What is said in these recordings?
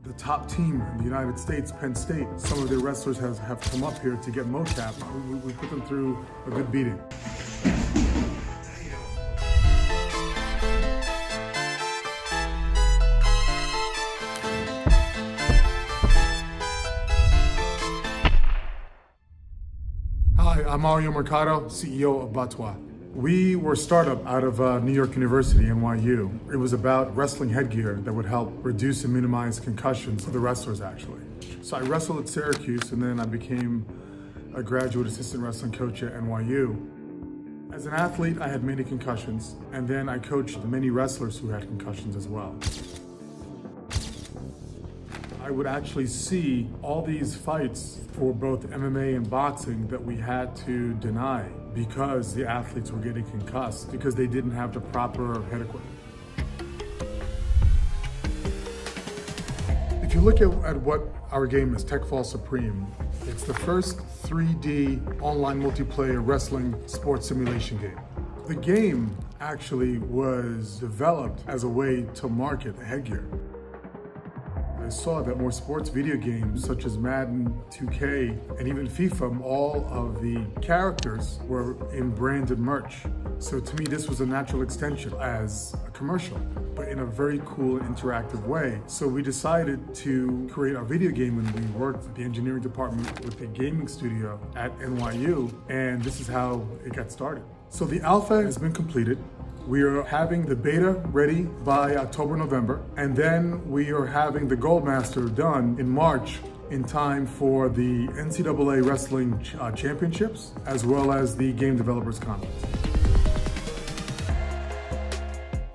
The top team in the United States, Penn State, some of their wrestlers have come up here to get MoCap. We put them through a good beating. Hi, I'm Mario Mercado, CEO of BATS-TOI. We were a startup out of New York University, NYU. It was about wrestling headgear that would help reduce and minimize concussions for the wrestlers, actually. So I wrestled at Syracuse, and then I became a graduate assistant wrestling coach at NYU. As an athlete, I had many concussions, and then I coached many wrestlers who had concussions as well. I would actually see all these fights for both MMA and boxing that we had to deny because the athletes were getting concussed because they didn't have the proper head equipment. If you look at what our game is, Tekfall Supreme, it's the first 3D online multiplayer wrestling sports simulation game. The game actually was developed as a way to market the headgear. I saw that more sports video games such as Madden, 2K, and even FIFA, all of the characters were in branded merch. So to me, this was a natural extension as a commercial, but in a very cool interactive way. So we decided to create our video game, and we worked with the engineering department with a gaming studio at NYU, and this is how it got started. So the alpha has been completed. We are having the beta ready by October, November, and then we are having the Gold Master done in March in time for the NCAA Wrestling Championships, as well as the Game Developers Conference.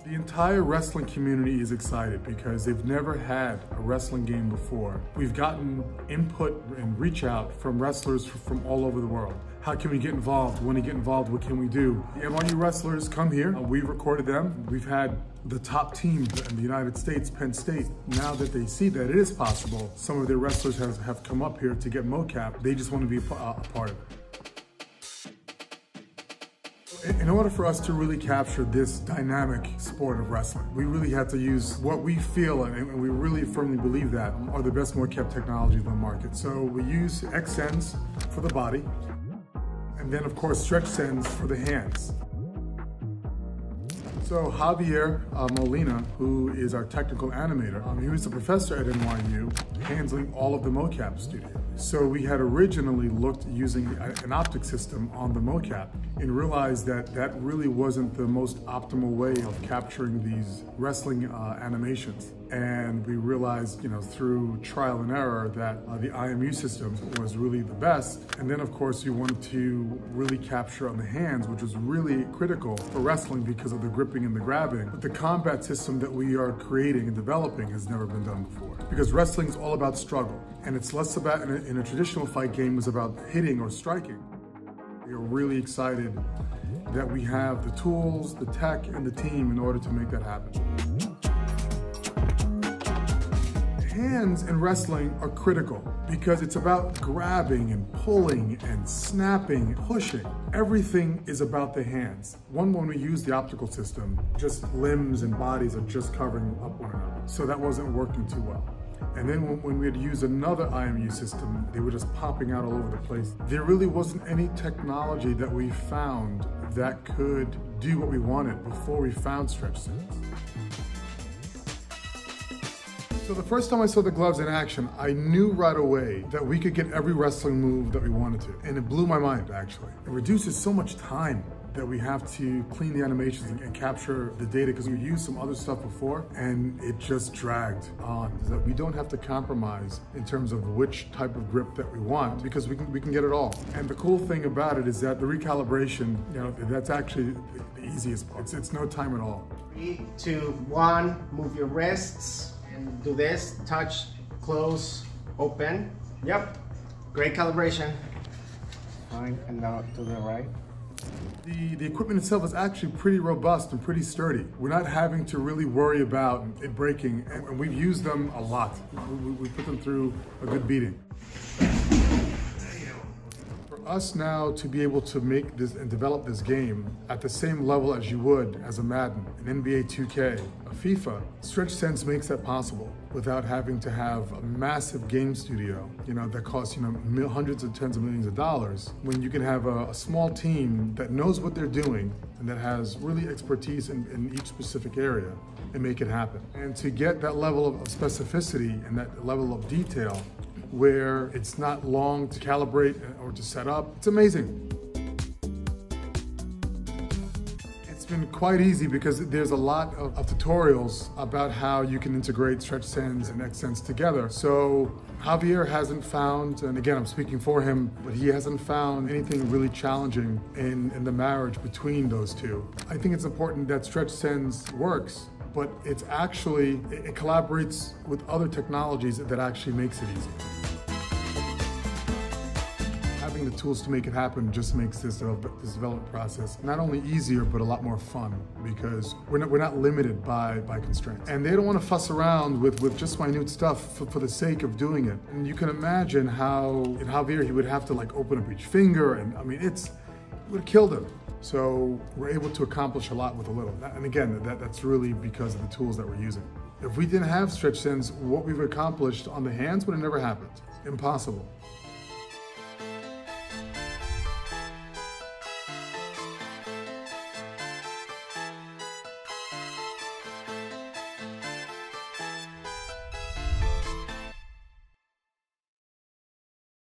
The entire wrestling community is excited because they've never had a wrestling game before. We've gotten input and reach out from wrestlers from all over the world. How can we get involved? When to get involved, what can we do? The NYU wrestlers come here, we've recorded them. We've had the top team in the United States, Penn State. Now that they see that it is possible, some of their wrestlers have come up here to get MoCap. They just want to be a part of it. In order for us to really capture this dynamic sport of wrestling, we really had to use what we feel, and we really firmly believe that, are the best MoCap technologies on the market. So we use Xsens for the body, and then of course StretchSense for the hands. So Javier Molina, who is our technical animator, he was a professor at NYU handling all of the MoCap studio. So we had originally looked using an optic system on the MoCap and realized that that really wasn't the most optimal way of capturing these wrestling animations. And we realized, through trial and error that the IMU system was really the best. And then of course you wanted to really capture on the hands, which was really critical for wrestling because of the gripping and the grabbing. But the combat system that we are creating and developing has never been done before. Because wrestling is all about struggle. And it's less about, in a traditional fight game, is about hitting or striking. We are really excited that we have the tools, the tech, and the team in order to make that happen. Hands in wrestling are critical because it's about grabbing and pulling and snapping, pushing. Everything is about the hands. When we use the optical system, just limbs and bodies are just covering up one another. So that wasn't working too well. And then when we had used another IMU system, they were just popping out all over the place. There really wasn't any technology that we found that could do what we wanted before we found StretchSense. So the first time I saw the gloves in action, I knew right away that we could get every wrestling move that we wanted to. And it blew my mind, actually. It reduces so much time that we have to clean the animations and capture the data, because we used some other stuff before and it just dragged on. That we don't have to compromise in terms of which type of grip that we want, because we can get it all. And the cool thing about it is that the recalibration, that's actually the easiest part. It's no time at all. 3, 2, 1, move your wrists and do this, touch, close, open. Yep, great calibration. Fine, and now to the right. The equipment itself is actually pretty robust and pretty sturdy. We're not having to really worry about it breaking, and we've used them a lot. We put them through a good beating. us now to be able to make this and develop this game at the same level as you would as a Madden, an NBA 2K, a FIFA, StretchSense makes that possible without having to have a massive game studio, that costs, hundreds of tens of millions of dollars, when you can have a small team that knows what they're doing and that has really expertise in each specific area and make it happen. And to get that level of specificity and that level of detail where it's not long to calibrate or to set up, it's amazing. It's been quite easy because there's a lot of tutorials about how you can integrate StretchSense and Xsens together. So Javier hasn't found, and again I'm speaking for him, but he hasn't found anything really challenging in the marriage between those two. I think it's important that StretchSense works, but it collaborates with other technologies that actually makes it easy. Having the tools to make it happen just makes this development process not only easier, but a lot more fun, because we're not limited by constraints. And they don't want to fuss around with just minute stuff for the sake of doing it. And you can imagine how, in Javier, he would have to open up each finger, and I mean, it would have killed him. So we're able to accomplish a lot with a little. And again, that's really because of the tools that we're using. If we didn't have StretchSense, what we've accomplished on the hands would have never happened. Impossible.